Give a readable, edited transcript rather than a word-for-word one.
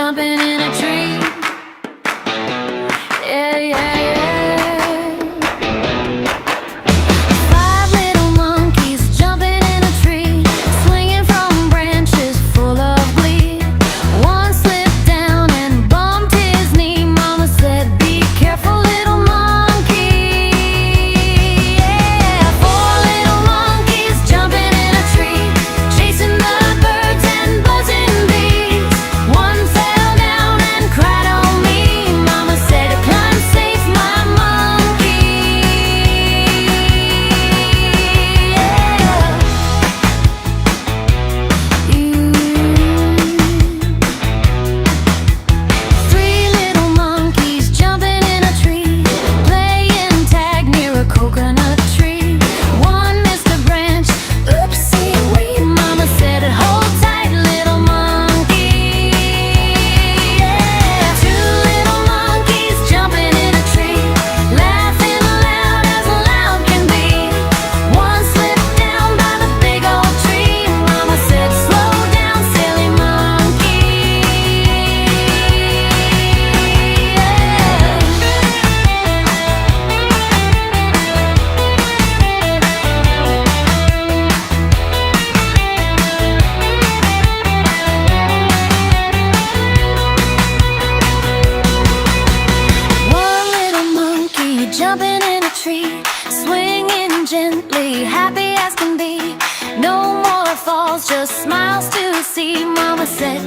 jumping in a tree. Yeah, yeah, yeah. Five little monkeys jumping in a tree, swinging from branches full of glee. One slipped down and bumped his knee. Mama said, "Be careful, little monkey." Yeah, four little monkeys jumping in a tree, chasing the birds and buzzing bees. One fell down and cried on me. Mama said, "Climb safe, my monkey." Yeah. Three little monkeys jumping in a tree, playing tag near a coconut tree. One missed a branch, oopsie wee. Mama said, "Hold tight, little monkey." Yeah. Two little monkeys jumping in a tree, laughing loud as loud can be. One slipped down by the big old tree. Mama said, "Slow down, silly monkey." One little monkey jumping in a tree, swinging gently, happy as can be. No more falls, just smiles to see. Mama said,